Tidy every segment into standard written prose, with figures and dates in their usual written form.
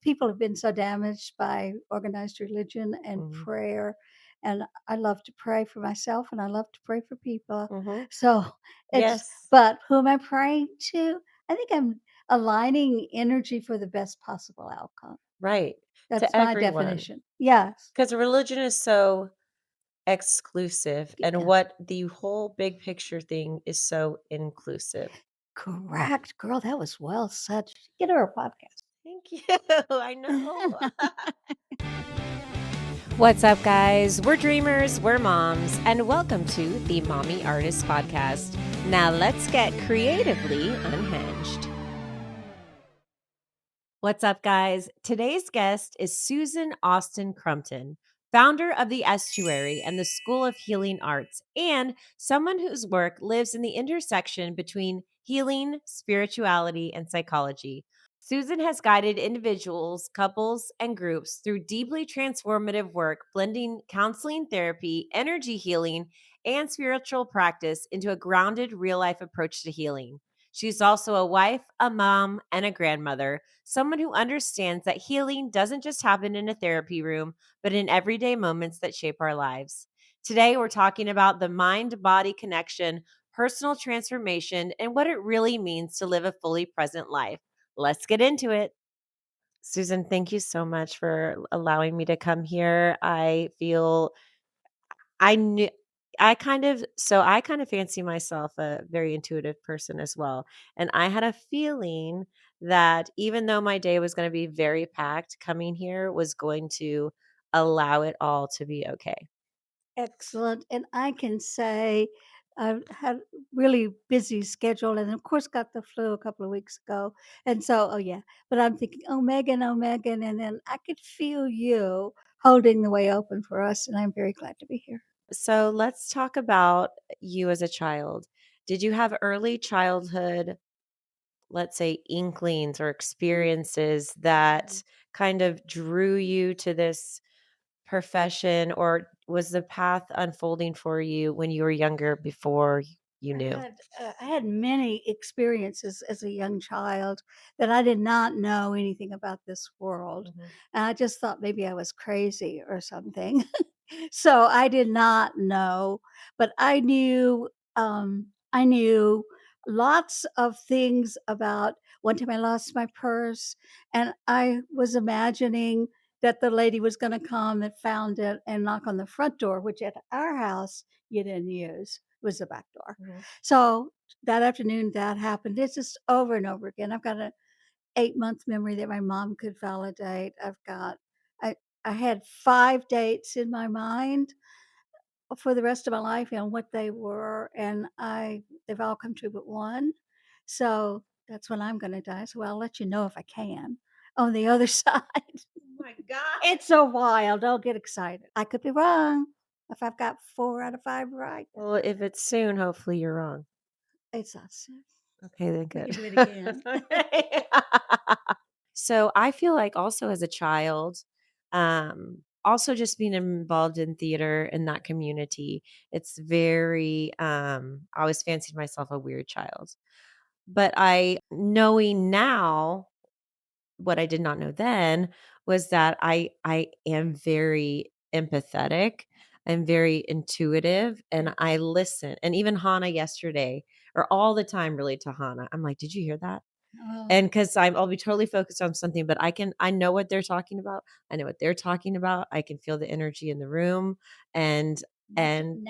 people have been so damaged by organized religion and Mhm. prayer. And I love to pray for myself and I love to pray for people. Mhm. So it's, Yes. but who am I praying to? I think I'm aligning energy for the best possible outcome. Right. That's To my everyone. definition. Yes. Because religion is so exclusive, and Yeah. what the whole big picture thing is so inclusive. Correct. Girl, that was well said. Get her a podcast. Thank you. I know. What's up, guys? We're dreamers, we're moms, and welcome to the Mommy Artist Podcast. Now let's get creatively unhinged. What's up, guys? Today's guest is Susan Austin Crumpton, founder of the Estuary and the School of Healing Arts, and someone whose work lives in the intersection between healing, spirituality, and psychology. Susan has guided individuals, couples, and groups through deeply transformative work, blending counseling, therapy, energy healing, and spiritual practice into a grounded, real life approach to healing. She's also a wife, a mom, and a grandmother, someone who understands that healing doesn't just happen in a therapy room, but in everyday moments that shape our lives. Today, we're talking about the mind body connection, personal transformation, and what it really means to live a fully present life. Let's get into it. Susan, thank you so much for allowing me to come here. I feel I knew I kind of fancy myself a very intuitive person as well. And I had a feeling that even though my day was going to be very packed, coming here was going to allow it all to be okay. Excellent. And I can say I've had a really busy schedule and of course got the flu a couple of weeks ago. And so, oh yeah, but I'm thinking, oh Megan, oh Megan. And then I could feel you holding the way open for us. And I'm very glad to be here. So let's talk about you as a child. Did you have early childhood, let's say, inklings or experiences that kind of drew you to this profession, or was the path unfolding for you when you were younger before you knew? I had many experiences as a young child that I did not know anything about this world, Mhm. and I just thought maybe I was crazy or something. So I did not know, but I knew lots of things about. One time I lost my purse, and I was imagining that the lady was going to come and found it and knock on the front door, which at our house you didn't use. It was the back door. Mhm. So that afternoon that happened. It's just over and over again. I've got an 8-month memory that my mom could validate. I I had 5 dates in my mind for the rest of my life and what they were, and they've all come true but one. So that's when I'm gonna die. So I'll let you know if I can on the other side. Oh my god. It's so wild. Don't get excited. I could be wrong. If I've got 4 out of 5 right, Well, if it's soon, hopefully you're wrong. it's awesome. Okay, then We good. can do it again. Okay. So I feel like also as a child, also just being involved in theater in that community, it's very I always fancied myself a weird child. But I knowing now what I did not know then was that I am very empathetic. I'm very intuitive and I listen. And even Hannah yesterday, or all the time really to Hannah, I'm like, did you hear that? Oh, And because I'll be totally focused on something, but I know what they're talking about. I know what they're talking about. I can feel the energy in the room. And and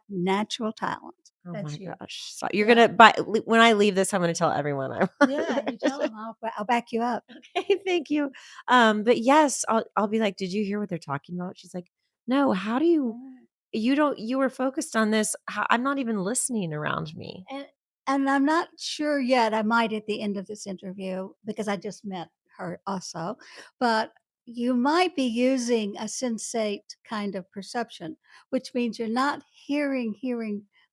natural talent. oh my That's you. gosh. So you're Yeah. gonna when I leave this, I'm gonna tell everyone I'm Yeah, you tell them I'll back you up. okay, thank you. But yes, I'll be like, "Did you hear what they're talking about?" She's like, "No, how do Mm. you were focused on this. I'm not even listening around me." And and I'm not sure yet, I might at the end of this interview because I just met her also, but you might be using a sensate kind of perception, which means you're not hearing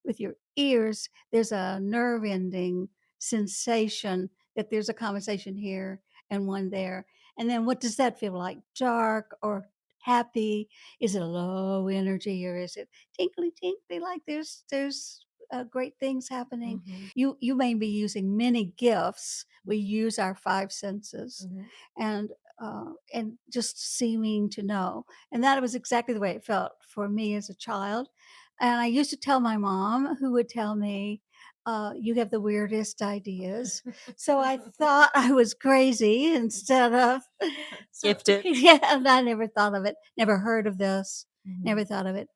with your ears. There's a nerve ending sensation that there's a conversation here and one there. And then what does that feel like? Dark or happy? Is it a low energy or is it tinkly tinkly like there's great things happening. Mhm, You may be using many gifts. We use our 5 senses, mhm. and and just seeming to know. And that was exactly the way it felt for me as a child. And I used to tell my mom, who would tell me, "You have the weirdest ideas." So I thought I was crazy instead of so Gifted. yeah, and I never thought of it, never heard of this, Mhm. never thought of it.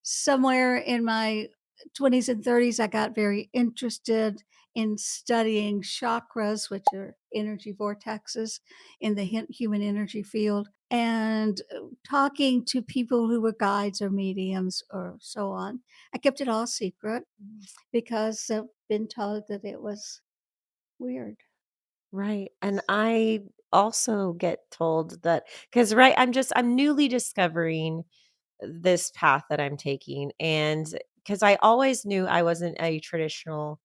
Somewhere in my 20s and 30s, I got very interested in studying chakras, which are energy vortexes in the human energy field, and talking to people who were guides or mediums or so on. I kept it all secret because I've been told that it was weird. Right, and I also get told that because right, I'm newly discovering this path that I'm taking, and because I always knew I wasn't a traditional,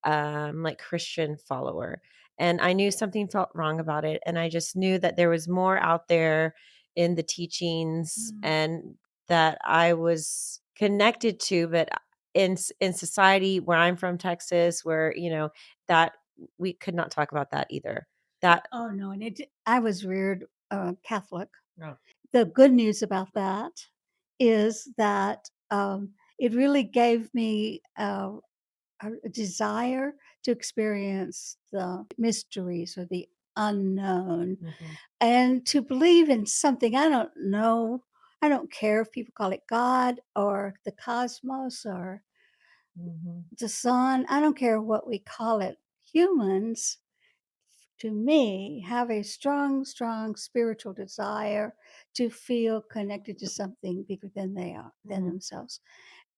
like, Christian follower, and I knew something felt wrong about it, and I just knew that there was more out there in the teachings Mm. and that I was connected to, but in society where I'm from, Texas, where, that we could not talk about that either. That Oh no, and I was reared Catholic. No. The good news about that is that it really gave me a desire to experience the mysteries or the unknown Mhm, and to believe in something I don't know. I don't care if people call it God or the cosmos or mhm, the sun. I don't care what we call it. Humans, to me, have a strong, strong spiritual desire to feel connected to something bigger than they are, than mhm, themselves.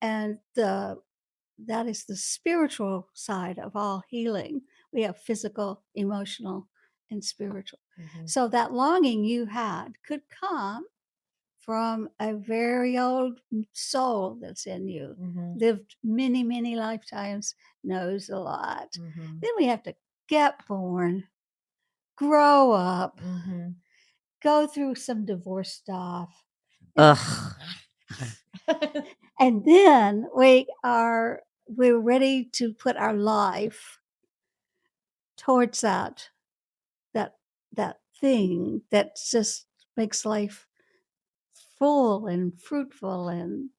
And that is the spiritual side of all healing. We have physical, emotional, and spiritual. mhm, So that longing you had could come from a very old soul that's in you, mhm, lived many, many lifetimes, knows a lot. mhm, Then we have to get born, grow up, mhm. go through some divorce stuff, and Ugh. and then we're ready to put our life towards that that thing that just makes life full and fruitful. And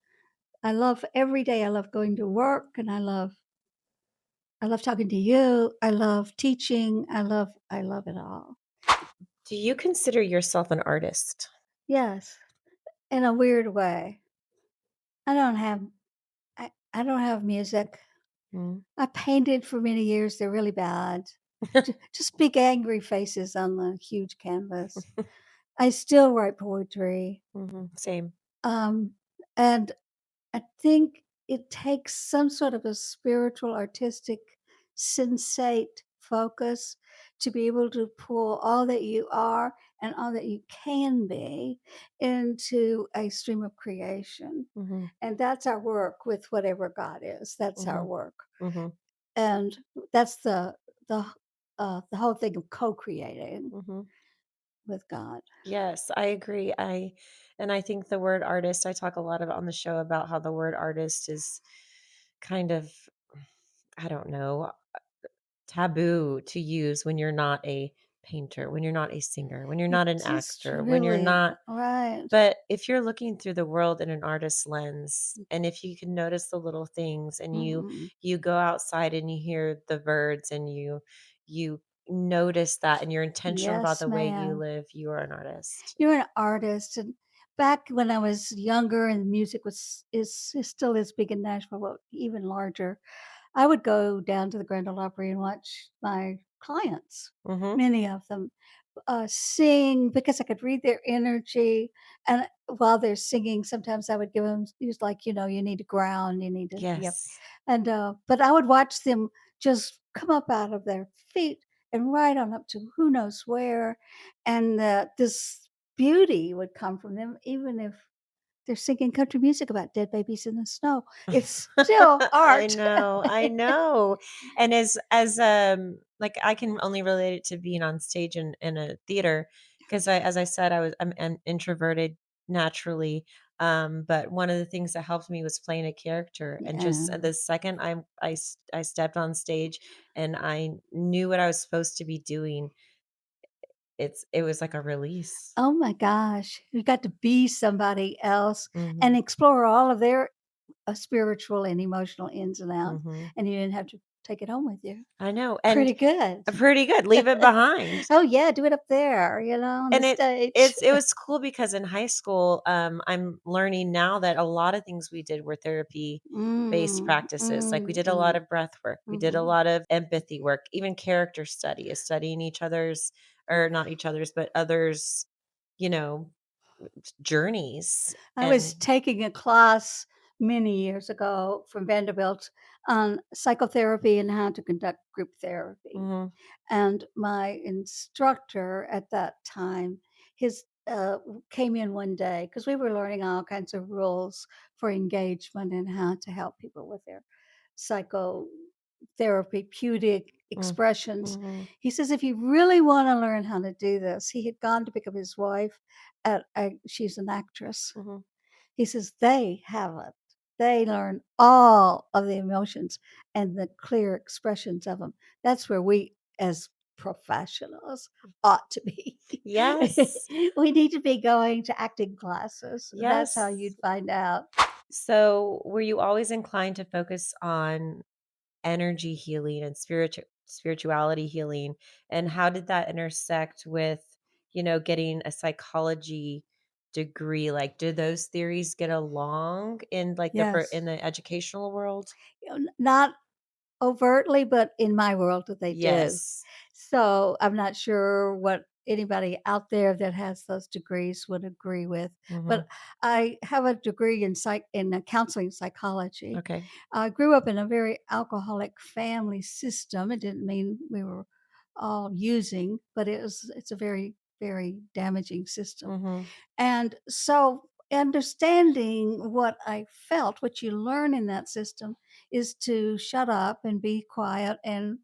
I love every day. I love going to work, and I love talking to you. I love teaching. I love it all. Do you consider yourself an artist? Yes, in a weird way. I don't have I don't have music. Mm. I painted for many years. They're really bad. Just big angry faces on the huge canvas. I still write poetry. Mhm, same. Um, and I think it takes some sort of a spiritual, artistic, sensate focus to be able to pull all that you are and all that you can be into a stream of creation. Mhm, And that's our work with whatever God is. That's our mhm, work. mhm, And that's the the whole thing of co-creating mhm. with God. Yes, I agree. I think the word artist, I talk a lot about on the show about how the word artist is kind of, I don't know, taboo to use when you're not a painter, when you're not a singer, when you're not an It's actor, when you're really not. right. But if you're looking through the world in an artist's lens, and if you can notice the little things and Mhm. you go outside and you hear the birds and you notice that and you're intentional about Yes, the way you ma'am. live, you are an artist. You're an artist, and back when I was younger and music is still as big in Nashville, but even larger, I would go down to the Grand Ole Opry and watch my clients, Mhm. many of them, sing because I could read their energy. And while they're singing, sometimes I would give them, use like, you need to ground, you need to be up. Yes. And, but I would watch them just come up out of their feet and right on up to who knows where. And this beauty would come from them, even if they're singing country music about dead babies in the snow. It's still I art. know, I know. And like I can only relate it to being on stage in a theater because as I said, I'm an introverted naturally. But one of the things that helped me was playing a character and just Yeah. the second I stepped on stage and I knew what I was supposed to be doing, it was like a release. Oh my gosh, you got to be somebody else and Mhm, explore all of their, spiritual and emotional ins and outs, mhm. and you didn't have to take it home with you. I know, and Pretty good. pretty good, leave it behind. Oh, yeah, do it up there, on the And stage. it was cool because in high school, I'm learning now that a lot of things we did were therapy-based Mm, practices, like, we mm, did a lot mm, of breath work, we did a mhm. lot of empathy work, even character study is studying each other's or not each other's, but others', you know, journeys, I was and taking a class many years ago from Vanderbilt on psychotherapy and how to conduct group therapy. mhm, And my instructor at that time, his came in one day because we were learning all kinds of rules for engagement and how to help people with their psychotherapeutic mm, expressions. mhm, He says, if you really want to learn how to do this, he had gone to pick up his wife she's an actress. mhm. He says they have it. They learn all of the emotions and the clear expressions of them. That's where we, as professionals, ought to be. Yes, We need to be going to acting classes. That's how yes. you'd find out. So, were you always inclined to focus on energy healing and spirituality healing, and how did that intersect with, getting a psychology degree? Like, do those theories get along in like Yes. in the educational world? Not overtly, but in my world that they do. Yes. So, I'm not sure what anybody out there that has those degrees would agree with, but Mhm. I have a degree in counseling psychology. Okay. I grew up in a very alcoholic family system. It didn't mean we were all using, but it's a very, very damaging system. Mhm. And so understanding what I felt, what you learn in that system is to shut up and be quiet and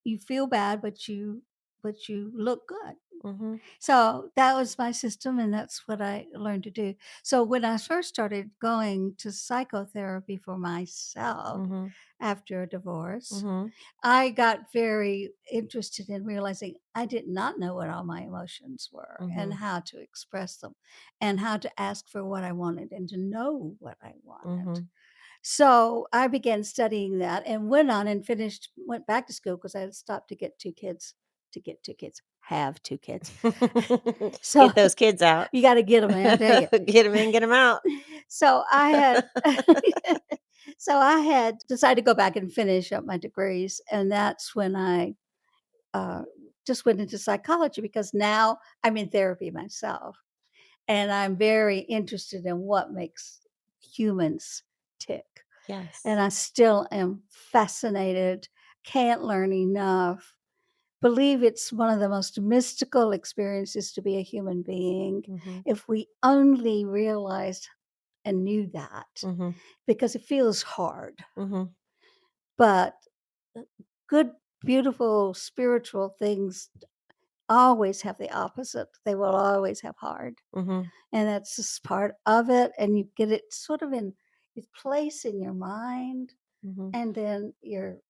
you feel bad, but you look good. Mhm. So that was my system and that's what I learned to do. So when I first started going to psychotherapy for myself Mhm. after a divorce, Mhm. I got very interested in realizing I did not know what all my emotions were and Mhm. how to express them and how to ask for what I wanted and to know what I wanted. Mhm. So I began studying that and went on and went back to school because I had stopped have 2 kids. So Get those kids out. you got to get them, man, I tell you. Get them in, get them out. So I had decided to go back and finish up my degrees, and that's when I uh, just went into psychology because now I'm in therapy myself and I'm very interested in what makes humans tick. And Yes. I still am fascinated, can't learn enough, believe it's one of the most mystical experiences to be a human being. Mhm. If we only realized and knew that, Mhm. because it feels hard, Mhm. but good, beautiful, spiritual things always have the opposite. They will always have hard. Mhm. And that's just part of it. And you get it sort of in its place in your mind. Mhm. And then you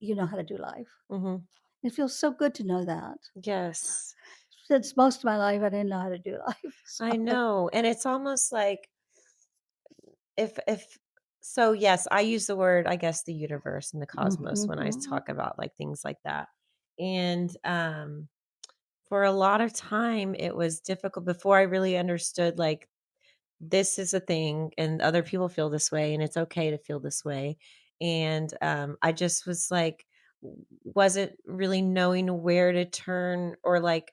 know how to do life. Mhm. It feels so good to know that. Yes. Since most of my life, I didn't know how to do life. I So, know, and it's almost like if so yes, I use the word, I guess, the universe and the cosmos when I mhm. talk about, like, things like that. And, for a lot of time, it was difficult before I really understood, like, this is a thing and other people feel this way and it's okay to feel this way. And, I just was like, wasn't really knowing where to turn or like,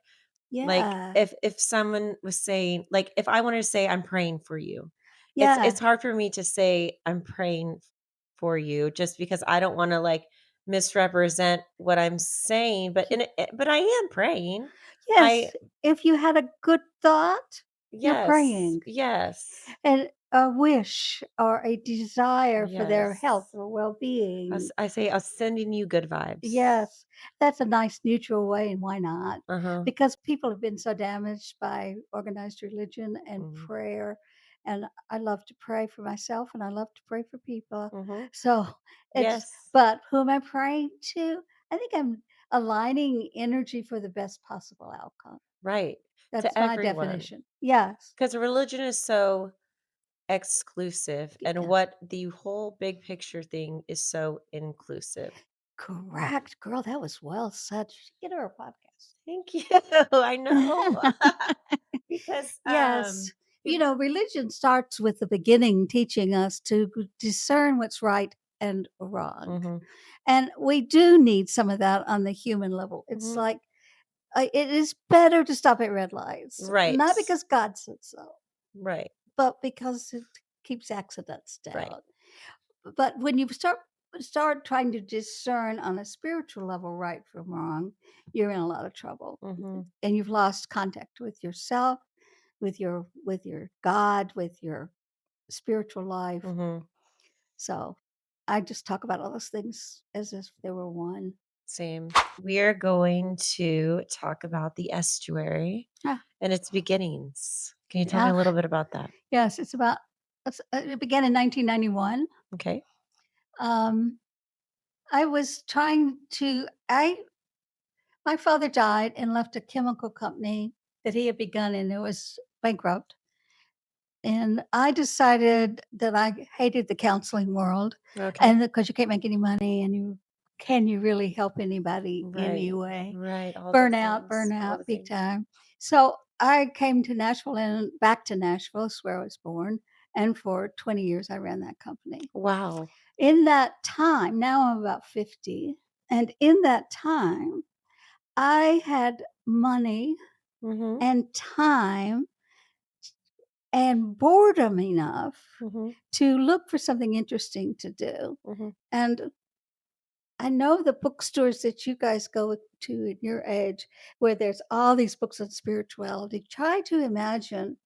Yeah. if someone was saying like, if I wanted to say, "I'm praying for you," Yeah. it's hard for me to say, "I'm praying for you," just because I don't wanna, like, misrepresent what I'm saying, but but I am praying. I Yes. If you had a good thought, you're Yes, praying. yes, And a wish or a desire for their health yes. or well-being. I say, "I'm sending you good vibes." Yes, that's a nice neutral way, and why not? Uh-huh. Because people have been so damaged by organized religion and Mhm. prayer, and I love to pray for myself, and I love to pray for people. Mhm. So it's Yes. but who am I praying to? I think aligning energy for the best possible outcome. Right. That's To my everyone. definition. Yes. Because religion is so exclusive, and Yeah. what the whole big picture thing is so inclusive. Correct, girl, that was well said. You should get her a podcast. Thank you. I know. Because, Yes. You people. know, religion starts with the beginning teaching us to discern what's right and wrong. Mhm, And we do need some of that on the human level. It's mhm. like, it is better to stop at red lights, Right. not because God said so, Right. but because it keeps accidents Right. down. But when you start trying to discern on a spiritual level right from wrong, you're in a lot of trouble, Mhm, and you've lost contact with yourself, with your God, with your spiritual life. mhm. So I just talk about all those things as if they were one. Same. We are going to talk about the estuary Ah, and its beginnings. Can you tell me yeah. a little bit about that? Yes, it began in 1991. Okay. Um, I was trying to I my father died and left a chemical company that he had begun, and it was bankrupt. And I decided that I hated the counseling world, Okay. and because you can't make any money, and you really help anybody Right. anyway? Right. All the Burnout, things. All burnout, the big things. time. So I came to Nashville and back to Nashville, is where I was born. And for 20 years, I ran that company. Wow. In that time, now I'm about 50. And in that time, I had money Mhm, and time and boredom enough mhm, to look for something interesting to do. mhm. And I know the bookstores that you guys go to at your age, where there's all these books on spirituality. Try to imagine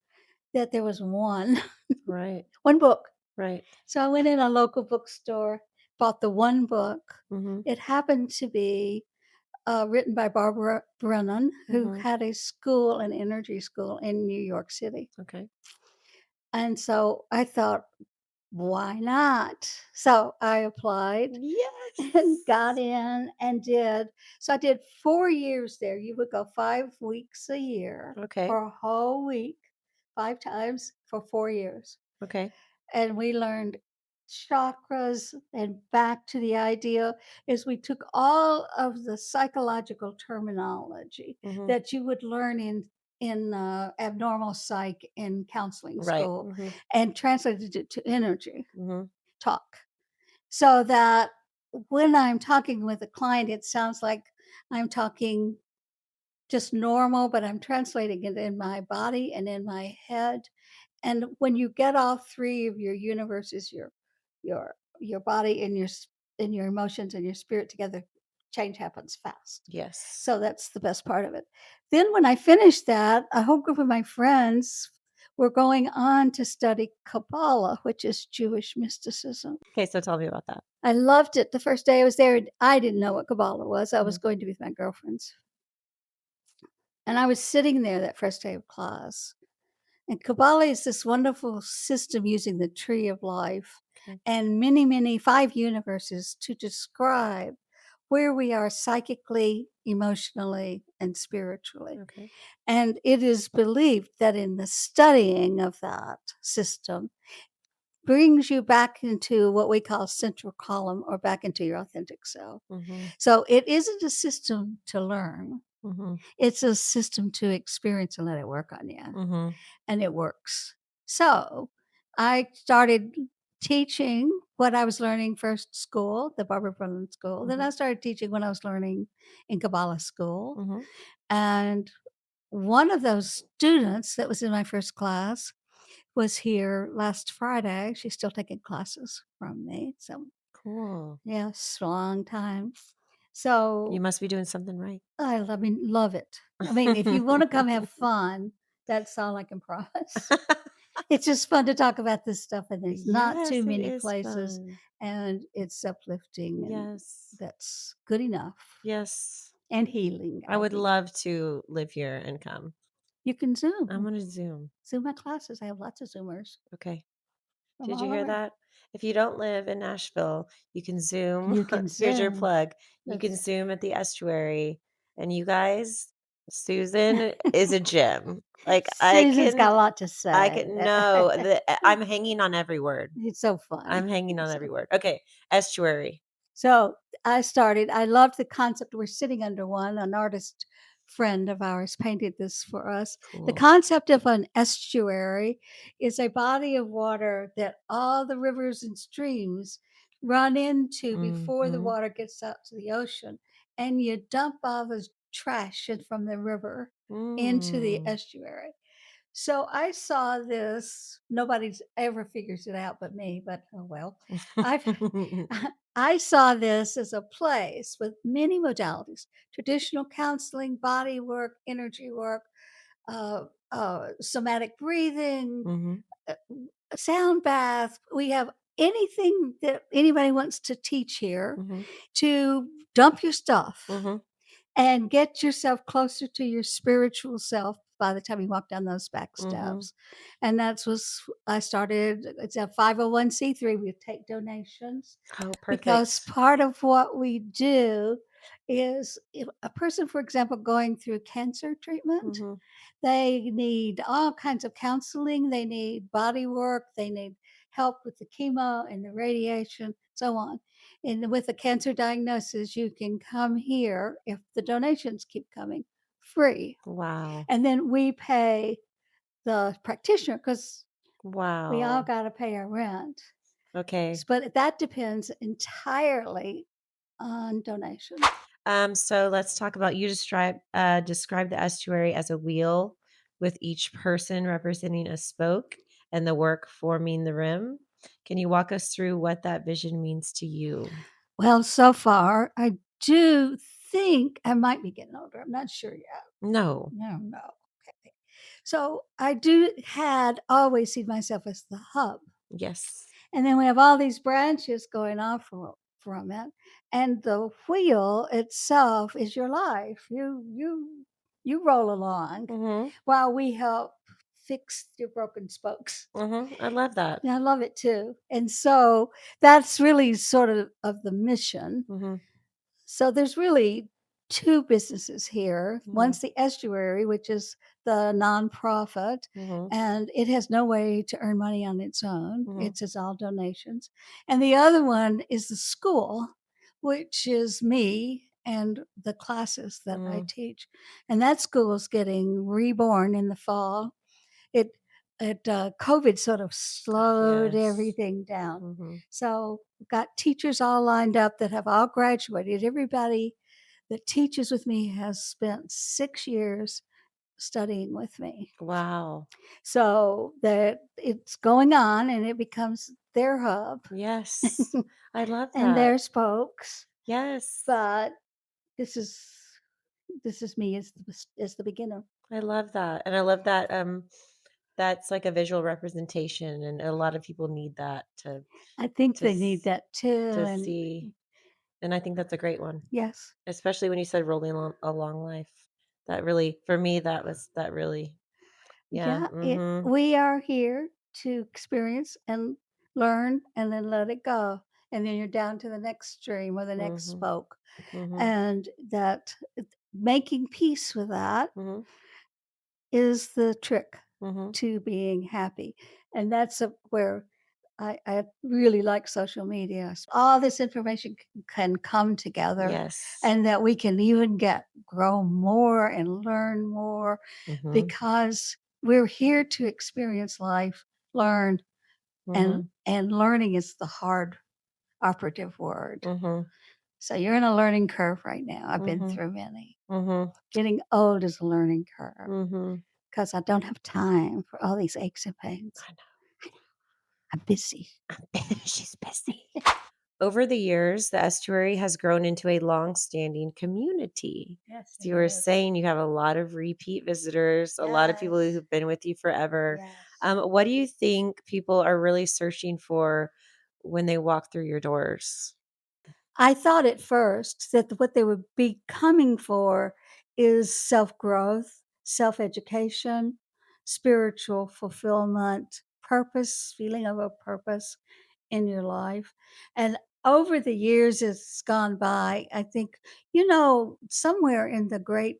that there was one, Right. one book. Right. So I went in a local bookstore, bought the one book. Mhm, It happened to be written by Barbara Brennan, who mhm. had a school, an energy school in New York City. Okay. And so I thought, why not? So I applied and got Yes. in and did. So I did 4 years there. You would go 5 weeks a year Okay. for a whole week, 5 times for 4 years. Okay. And we learned chakras, and back to the idea is we took all of the psychological terminology Mhm. that you would learn in abnormal psych in counseling Right. school Mhm, and translated it to energy mhm. talk, so that when I'm talking with a client, it sounds like I'm talking just normal, but I'm translating it in my body and in my head. And when you get all 3 of your universes, your body and and your emotions and your spirit together, change happens fast. Yes. So that's the best part of it. Then when I finished that, a whole group of my friends were going on to study Kabbalah, which is Jewish mysticism. Okay, so tell me about that. I loved it the first day I was there. I didn't know what Kabbalah was. I was Mhm. going to be with my girlfriends. And I was sitting there that first day of class. And Kabbalah is this wonderful system using the tree of life Okay. and many, many 5 universes to describe where we are psychically, emotionally, and spiritually. Okay. And it is believed that in the studying of that system brings you back into what we call central column, or back into your authentic self. Mhm, So it isn't a system to learn. mhm, It's a system to experience and let it work on you, mhm, and it works. So I started teaching what I was learning first school, the Barbara Brennan School. Then mhm, I started teaching what I was learning in Kabbalah school. mhm. And one of those students that was in my first class was here last Friday. She's still taking classes from me. So Cool. yes, long time. You So must be doing something right. love it. I mean, if you want to come have fun, that's all I can promise. It's just fun to talk about this stuff, and there's not too Yes, it many is places, fun. and it's uplifting, and Yes. that's good enough, Yes. and healing, I I would think. love to live here and come. You can I'm Zoom. gonna Zoom. Zoom my classes. I have lots of Zoomers. Okay. from Did you all hear over. that? If you don't live in Nashville, you can Zoom. You can Here's your Zoom. plug. You can That's Zoom at the estuary. And you guys, Susan is a gem. Like Susan's got a lot to I say. can no, I'm hanging on every word. It's so fun. I'm hanging on It's every so word. Okay, estuary. So I loved the concept. We're sitting under one. An artist friend of ours painted this for us. The Cool. concept of an estuary is a body of water that all the rivers and streams run into before the Mhm. water gets out to the ocean. And you dump all the trash from the river into the Mm. estuary. So I saw this. Nobody's ever figures it out but me, but oh well. I I saw this as a place with many modalities: traditional counseling, body work, energy work, uh, somatic breathing, Mhm. uh, sound bath. We have anything that anybody wants to teach here Mhm. to dump your stuff Mhm. and get yourself closer to your spiritual self by the time you walk down those back Mhm. steps. And that's was I started. It's a 501(c)(3). We take donations Oh, because perfect. part of what we do is if a person, for example, going through cancer treatment, Mhm. they need all kinds of counseling, they need body work, they need help with the chemo and the radiation, so on. And with a cancer diagnosis, you can come here if the donations keep coming free. Wow. And then we pay the practitioner because we all Wow. got to pay our rent. Okay. But that depends entirely on donations. So let's talk about describe the estuary as a wheel with each person representing a spoke and the work forming the rim. Can you walk us through what that vision means to you? Well, so far, I do think I might be getting older. I'm not sure yet. No. No, no. Okay. So I do had always seen myself as the hub. Yes. And then we have all these branches going off from it. And the wheel itself is your life. You roll along Mhm. while we help fix your broken spokes. Mhm. I love that. And I love it too. And so that's really sort of the mission. Mhm. So there's really two businesses here. Mhm. One's the estuary, which is the nonprofit, Mhm. and it has no way to earn money on its own. Mhm. It's all donations. And the other one is the school, which is me and the classes that I Mhm. teach. And that school is getting reborn in the fall. It COVID sort of slowed Yes. everything down. Mhm. So got teachers all lined up that have all graduated. Everybody that teaches with me has spent 6 years studying with me. Wow. So that it's going on and it becomes their hub Yes. I love and that. their spokes. Yes. But this is this is me as the beginner. I love that. And I love that that's like a visual representation and a lot of people need that I think to they need s- that too. to And see. And I think that's a great one. yes, Especially when you said rolling a long life. That really for me that really yeah. yeah, it Mhm. we are here to experience and learn and then let it go. And then you're down to the next stream or the next Mhm. spoke. Mhm. And that making peace with that Mhm. is the trick Mhm. to being happy. And that's where I really like social media. All this information can come together Yes. and that we can even grow more and learn more Mhm. because we're here to experience life, learn, Mhm. and learning is the hard operative word. Mhm. So you're in a learning curve right now. I've been Mhm. through many. Mhm. Getting old is a learning curve Mhm. because I don't have time for all these aches and pains. I I'm busy. know. She's busy. Over the years, the estuary has grown into a long-standing community. Yes, As it you were is. saying, you have a lot of repeat visitors, a lot of people Yes. who've been with you forever. Yes. What do you think people are really searching for when they walk through your doors? I thought at first that what they would be coming for is self growth, self education, spiritual fulfillment, purpose, feeling of a purpose in your life. And over the years it's gone by, I think, somewhere in the great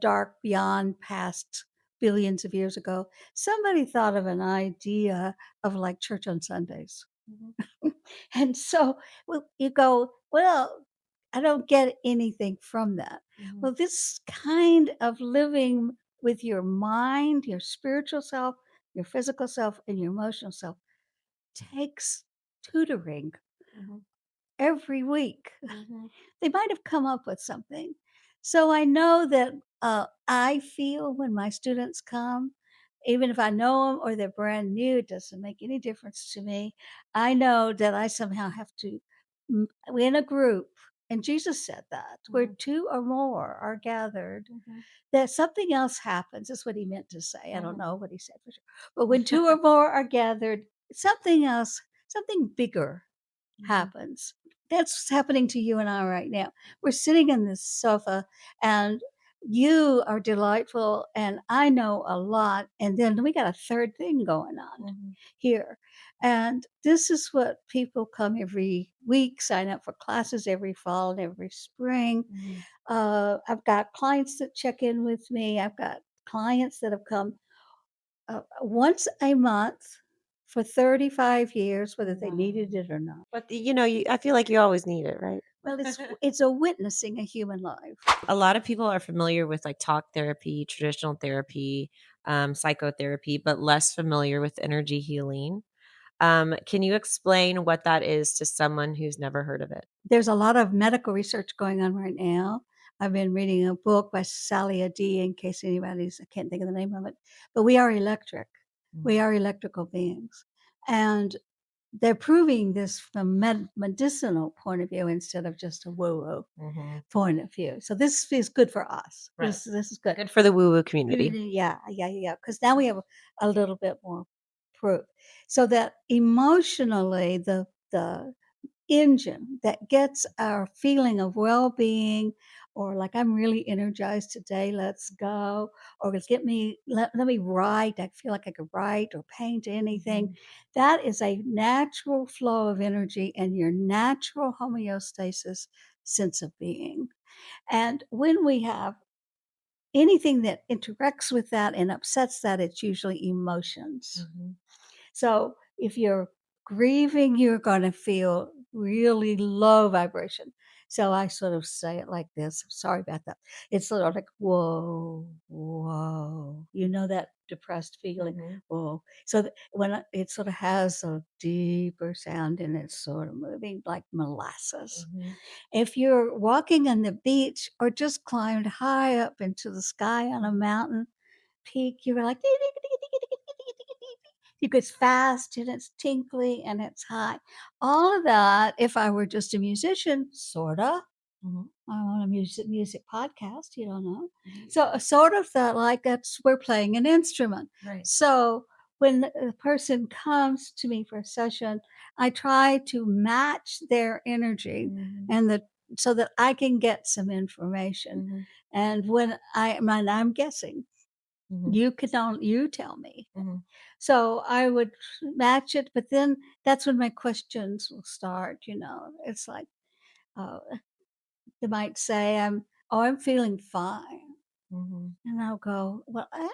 dark beyond past billions of years ago, somebody thought of an idea of like church on Sundays. Mhm. And so you go, well, I don't get anything from that. Mhm. Well, this kind of living with your mind, your spiritual self, your physical self, and your emotional self takes tutoring Mhm. every week. Mhm. They might have come up with something. So I know that I feel when my students come, even if I know them or they're brand new, it doesn't make any difference to me. I know that I somehow have to, we're in a group, and Jesus said that where Mhm. two or more are gathered, Mhm. that something else happens. That's what he meant to say. I don't Mhm. know what he said for sure. But when two or more are gathered, something else, something bigger Mhm. happens. That's what's happening to you and I right now. We're sitting in this sofa and you are delightful and I know a lot. And then we got a third thing going on Mhm. here. And this is what people come every week, sign up for classes every fall and every spring. Mhm. I've got clients that check in with me. I've got clients that have come once a month for 35 years, whether they Wow. needed it or not. But I feel like you always need it, right? Well, it's a witnessing a human life. A lot of people are familiar with like talk therapy, traditional therapy, psychotherapy, but less familiar with energy healing. Can you explain what that is to someone who's never heard of it? There's a lot of medical research going on right now. I've been reading a book by Sally D, in case anybody's, I can't think of the name of it, but we are electric. We Mhm. are electrical beings. And they're proving this from medicinal point of view instead of just a woo-woo Mhm. point of view. So this is good for us. Right. This is good. Good for the woo woo community. Yeah, yeah, yeah. Because now we have a little bit more proof. So that emotionally, the engine that gets our feeling of well-being, or like I'm really energized today, let's go, or let me write. I feel like I could write or paint anything. Mhm. That is a natural flow of energy and your natural homeostasis sense of being. And when we have anything that interacts with that and upsets that, it's usually emotions. Mhm. So if you're grieving, you're going to feel really low vibration. So I sort of say it like this. Sorry about that. It's sort of like, whoa, whoa. You know that depressed feeling? Mhm. Whoa. So it sort of has a deeper sound and it's sort of moving like molasses. Mhm. If you're walking on the beach or just climbed high up into the sky on a mountain peak, you're like, it goes fast and it's tinkly and it's high. All of that, if I were just a musician, sorta. Mhm. I'm on a music podcast, you don't know. Mhm. So sort of that like that's we're playing an instrument. Right. So when the person comes to me for a session, I try to match their energy Mhm. and so that I can get some information. Mhm. And when I'm guessing, Mhm. you tell me. Mhm. So I would match it, but then that's when my questions will start. It's like, uh, they might say, I'm feeling fine. Mhm. And I'll go, well, I'm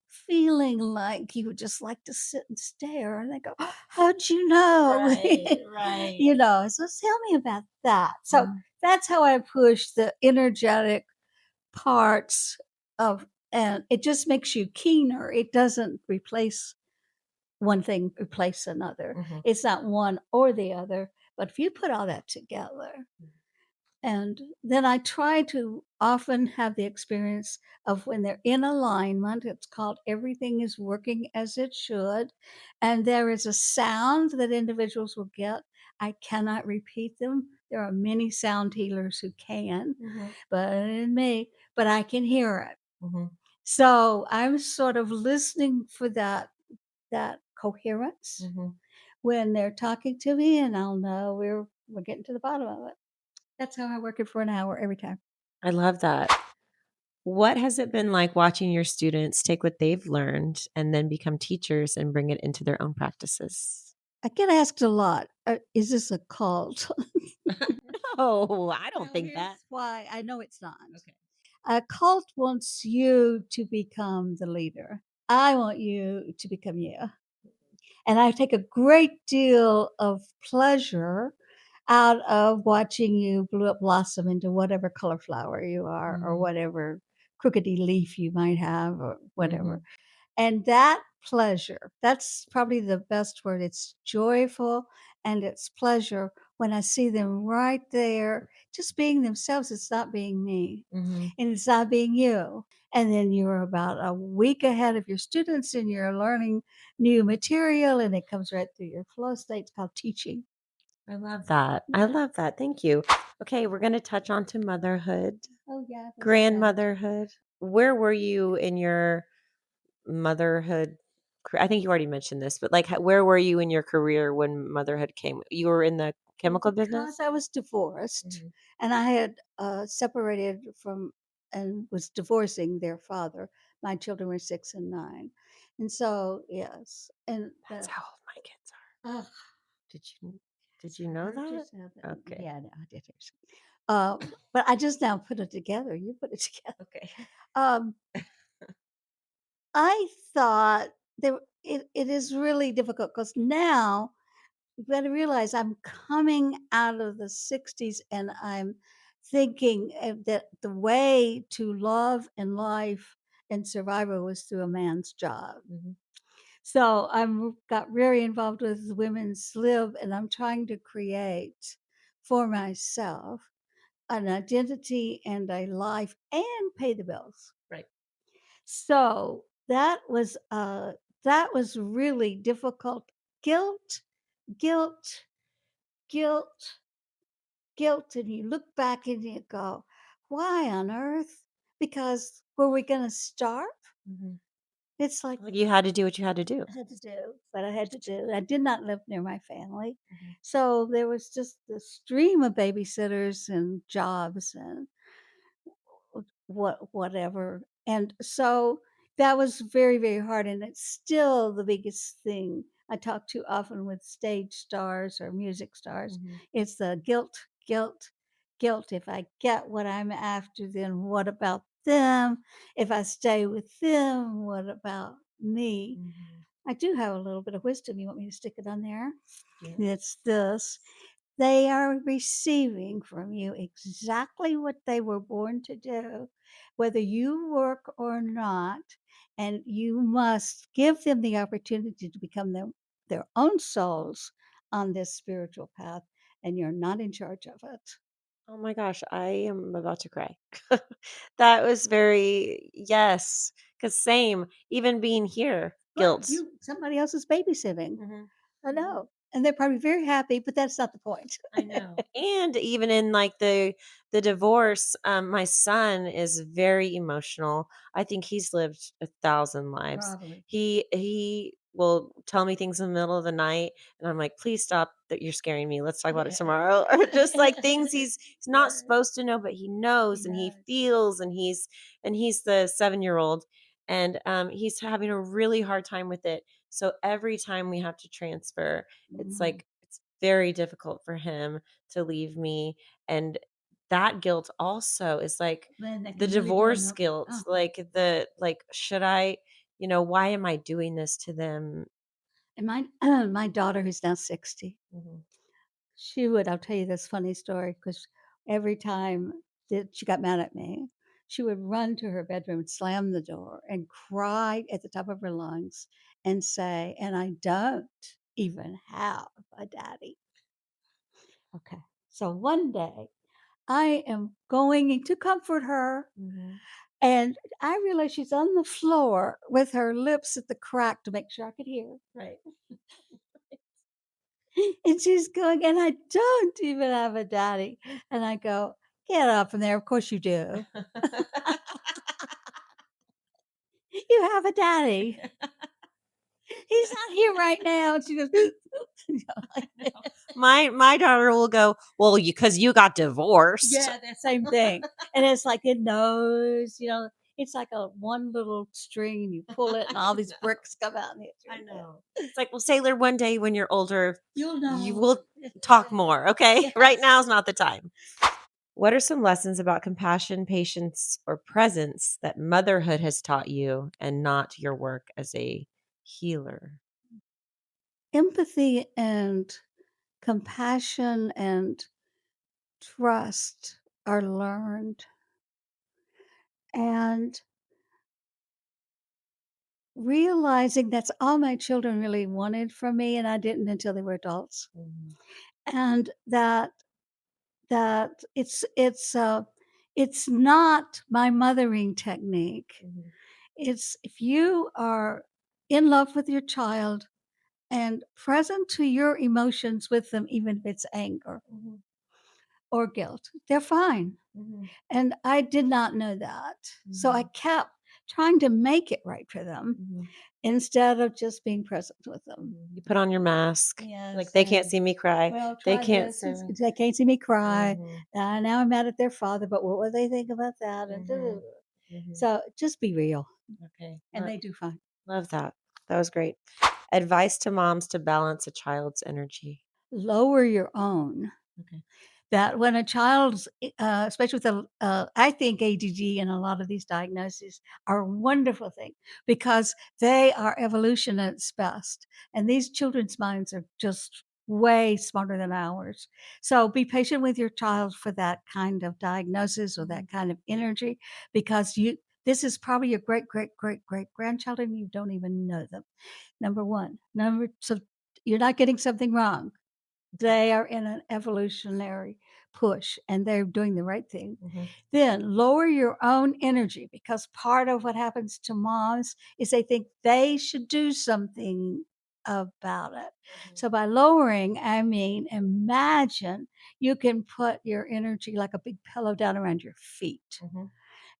feeling like you would just like to sit and stare. And they go, how'd you know? Right, right. So tell me about that. So Mhm. that's how I push the energetic parts and it just makes you keener. It doesn't replace one thing, replace another. Mhm. It's not one or the other. But if you put all that together, and then I try to often have the experience of when they're in alignment, it's called everything is working as it should. And there is a sound that individuals will get. I cannot repeat them. There are many sound healers who can, Mhm. but in me, but I can hear it. Mhm. So I'm sort of listening for that coherence Mhm. when they're talking to me, and I'll know we're getting to the bottom of it. That's how I work it for an hour every time. I love that. What has it been like watching your students take what they've learned and then become teachers and bring it into their own practices? I get asked a lot, "Is this a cult?" No, I don't Well, think that. here's why. I know it's not. Okay. A cult wants you to become the leader. I want you to become you. And I take a great deal of pleasure out of watching you blossom into whatever color flower you are, or Mhm. whatever crookedy leaf you might have, or whatever. Mhm. And that pleasure, that's probably the best word. It's joyful and it's pleasure when I see them right there, just being themselves. It's not being me Mhm. and it's not being you. And then you're about a week ahead of your students and you're learning new material and it comes right through your flow state. It's called teaching. I love that. I Yeah. love that. Thank you. Okay, we're going to touch on to motherhood, Oh, yeah. What's that? grandmotherhood. Where were you in your motherhood? I think you already mentioned this, but like, where were you in your career when motherhood came? You were in the Well, chemical because business? I was divorced Mhm. and I had separated from and was divorcing their father, my children were 6 and 9. And so, yes. And That's the, how old my kids are. uh, Did you did so you I know heard you that? say that. Okay. Yeah, no, I did hear so. But I just now put it together. You put it together. Okay. Um, I thought it is really difficult because now you've got to realize I'm coming out of the 60s and I'm thinking that the way to love and life and survival was through a man's job. Mhm. So I'm got very involved with women's lib and I'm trying to create for myself an identity and a life and pay the bills. Right. So that was really difficult. Guilt, guilt, guilt, guilt, and you look back and you go, "Why on earth?" Because were we gonna starve? Mhm. It's like Like, you had to do what you had to do. I had to do what I had to do. I did not live near my family, Mhm. so there was just the stream of babysitters and jobs and whatever. And so that was very, very hard. And it's still the biggest thing I talk to often with stage stars or music stars. Mhm. It's the guilt, guilt, guilt. If I get what I'm after, then what about them? If I stay with them, what about me? Mhm. I do have a little bit of wisdom. You want me to stick it on there? Yeah. It's this: they are receiving from you exactly what they were born to do, whether you work or not. And you must give them the opportunity to become their own souls on this spiritual path. And you're not in charge of it. Oh my gosh, I am about to cry. That was very yes, because same, even being here, Right. guilt. Somebody else is babysitting. Mhm. I Mhm. know. And they're probably very happy, but that's not the point. I know. And even in like the divorce, my son is very emotional. I think he's lived 1,000 lives. Probably. He will tell me things in the middle of the night and I'm like, "Please stop that you're scaring me. Let's talk about it Yeah. tomorrow." Or just like things he's not Right. supposed to know, but he He knows and he knows. feels and he's the 7-year-old and he's having a really hard time with it. So every time we have to transfer, it's Mhm. like it's very difficult for him to leave me, and that guilt also is like Man, that the can really do a divorce number. guilt, Oh, like should I, why am I doing this to them? and my my daughter, who's now 60, Mhm. I'll tell you this funny story because every time that she got mad at me, she would run to her bedroom, slam the door, and cry at the top of her lungs and say, "And I don't even have a daddy." Okay. So one day I am going to comfort her. Mhm. And I realized she's on the floor with her lips at the crack to make sure I could hear. Right. And she's going, "And I don't even have a daddy." And I go, "Get up from there. Of course you do. You have a daddy. He's not here right now." And she goes, you know, like, I know. My daughter will go, "Well, you because you got divorced." yeah, that same thing. And it's like it knows, It's like a one little string, and you pull it, and all these bricks come out and hit your I head. know. It's like, well, Sailor, one day when you're older, You'll you know. will talk more, okay? Right Yes. now is not the time. What are some lessons about compassion, patience, or presence that motherhood has taught you and not your work as a healer? Empathy and compassion and trust are learned, and realizing that's all my children really wanted from me, and I didn't until they were adults. Mhm, And that it's not my mothering technique. mhm, It's if you are in love with your child and present to your emotions with them, even if it's anger mhm, or guilt, they're fine. mhm, And I did not know that. So I mhm, kept trying to make it right for them mhm, instead of just being present with them. mhm. You put on your mask. Like, Yes, they can't see me cry. well, They try can't this. see me. They can't see me cry. Mhm, Now I'm mad at their father, but what would they think about that? And mhm, mhm. so just be real, Okay. and they do fine. Love that. That was great. Advice to moms to balance a child's energy. Lower your own. Okay. That when a child's, especially with I think ADD and a lot of these diagnoses are a wonderful thing because they are evolution at its best. And these children's minds are just way smarter than ours. So be patient with your child for that kind of diagnosis or Mhm, that kind of energy because this is probably your great, great, great, great grandchild and you don't even know them. Number one. So you're not getting something wrong. They are in an evolutionary push and they're doing the right thing. mhm, Then lower your own energy because part of what happens to moms is they think they should do something about it. mhm, So by lowering, I mean, imagine you can put your energy like a big pillow down around your feet mhm,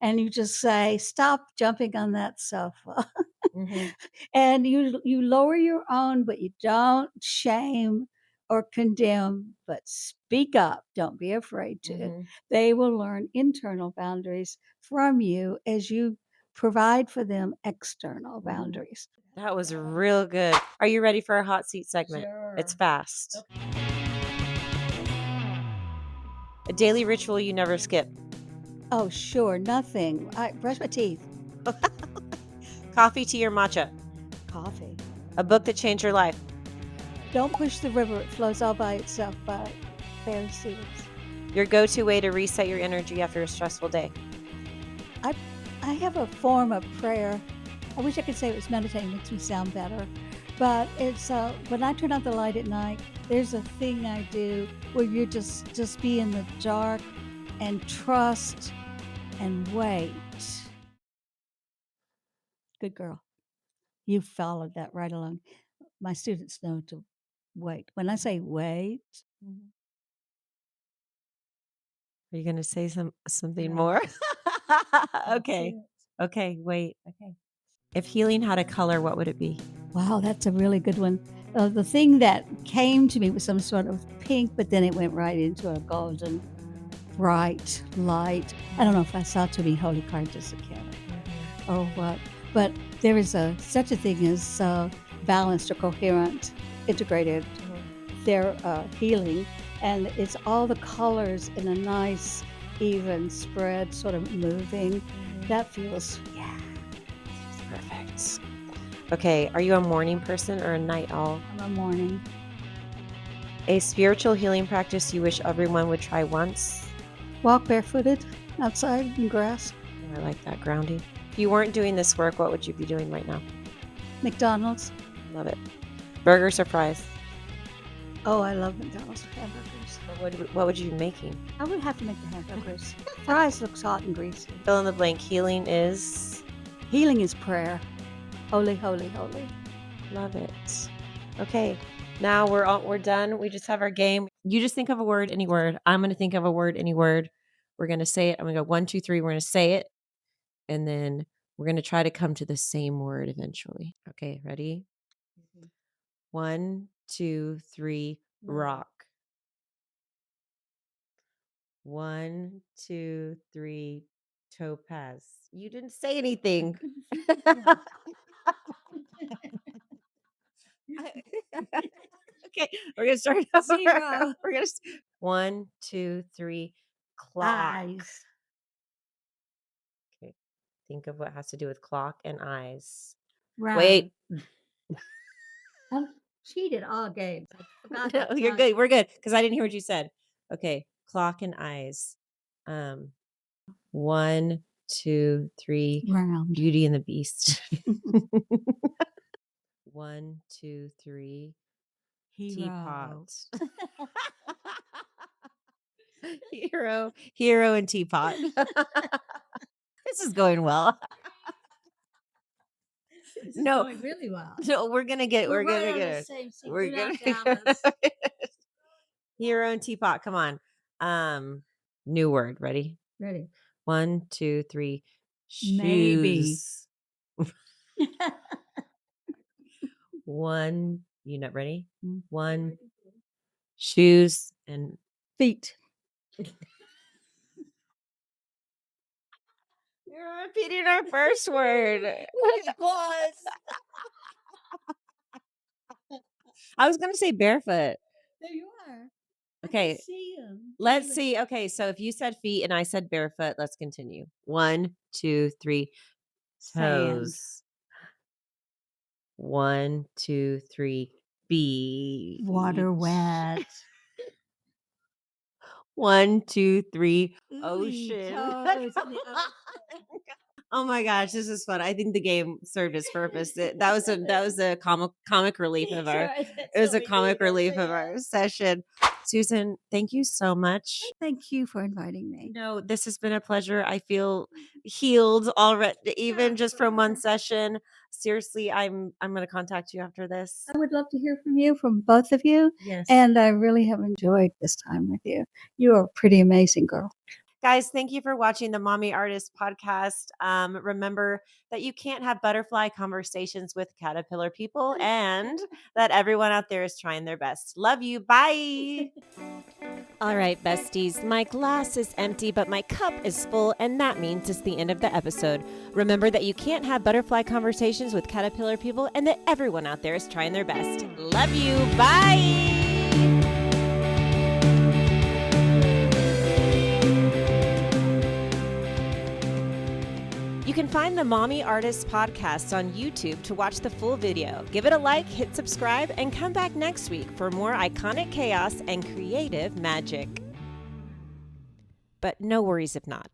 and you just say, stop jumping on that sofa. mhm, And you lower your own, but you don't shame or condemn, but speak up. Don't be afraid to. mhm, They will learn internal boundaries from you as you provide for them external mhm. boundaries. That was real good. Are you ready for our hot seat segment? It's Sure. fast. A daily ritual you never skip. Oh, sure. Nothing. I brush my teeth. Coffee, tea, or matcha. Coffee. A book that changed your life. Don't push the river. It flows all by itself by Barry Stevens. Your go-to way to reset your energy after a stressful day. I I have a form of prayer. I wish I could say it was meditating, makes me sound better. But it's when I turn out the light at night, there's a thing I do where you just be in the dark and trust and wait. Good girl. You followed that right along. My students know to wait. When I say wait, Mhm. Are you going to say something no, more? that's Okay. it. Okay, wait. Okay. If healing had a color, what would it be? Wow, that's a really good one. The thing that came to me was some sort of pink, but then it went right into a golden bright light. I don't know if I saw too many holy cards as a kid Mhm, or what, but there is such a thing as balanced or coherent, integrated mhm, healing, and it's all the colors in a nice, even spread, sort of moving. mhm. That feels, yeah, Perfect. Okay, are you a morning person or a night owl? I'm a morning. A spiritual healing practice you wish everyone would try once? Walk barefooted outside in grass. Oh, I like that grounding. If you weren't doing this work, what would you be doing right now? McDonald's. Love it. Burgers or fries? Oh, I love McDonald's hamburgers. What would you be making? I would have to make the hamburgers. Fries looks hot and greasy. Fill in the blank. Healing is. Healing is prayer. Holy, holy, holy. Love it. Okay, now we're done. We just have our game. You just think of a word, any word. I'm going to think of a word, any word. We're going to say it. I'm going to go 1, 2, 3. We're going to say it, and then we're going to try to come to the same word eventually. Okay, ready? Mhm. 1, 2, 3. Rock. Rock. 1, 2, 3. Topaz. You didn't say anything. Couldn't think of one. Okay, we're gonna start over. 0. We're gonna 1, 2, 3. Clock. Eyes. Okay, think of what has to do with clock and eyes. Round. Wait. I've cheated all games. I forgot No, that you're time. good. We're good because I didn't hear what you said. Okay, clock and eyes. 1, 2, 3. Round. Beauty and the Beast. 1, 2, 3. Teapot. Hero and teapot. This is going well. This is No, going really well. no, we're gonna get We're right on get the it. same seat. We're Do not gonna doubt us. Hero and teapot. Come on. New word. Ready? Ready. 1, 2, 3. Maybe. Shoes. 1. You not ready? 1. Shoes and Feet. you're repeating our first word. It was. I was gonna say barefoot. There you are. Okay. I can see him. Let's see. Okay, so if you said feet and I said barefoot, let's continue. 1, 2, 3. Sand. Toes. 1, 2, 3. Beach. Water wet. 1, 2, 3. Ooey, Ocean. toes in the ocean. Oh my gosh, this is fun. I think the game served its purpose. That was a comic relief of our. It was a comic relief of our session. Susan, thank you so much. Thank you for inviting me. No, this has been a pleasure. I feel healed already, even just from one session. Seriously, I'm going to contact you after this. I would love to hear from you, from both of you. Yes. And I really have enjoyed this time with you. You are a pretty amazing girl. Guys, thank you for watching the Mommy Artist podcast. Remember that you can't have butterfly conversations with caterpillar people and that everyone out there is trying their best. Love you. Bye. All right, besties, my glass is empty, but my cup is full, and that means it's the end of the episode. Remember that you can't have butterfly conversations with caterpillar people and that everyone out there is trying their best. Love you. Bye. You can find the Mommy Artists podcast on YouTube to watch the full video. Give it a like, hit subscribe, and come back next week for more iconic chaos and creative magic. But no worries if not.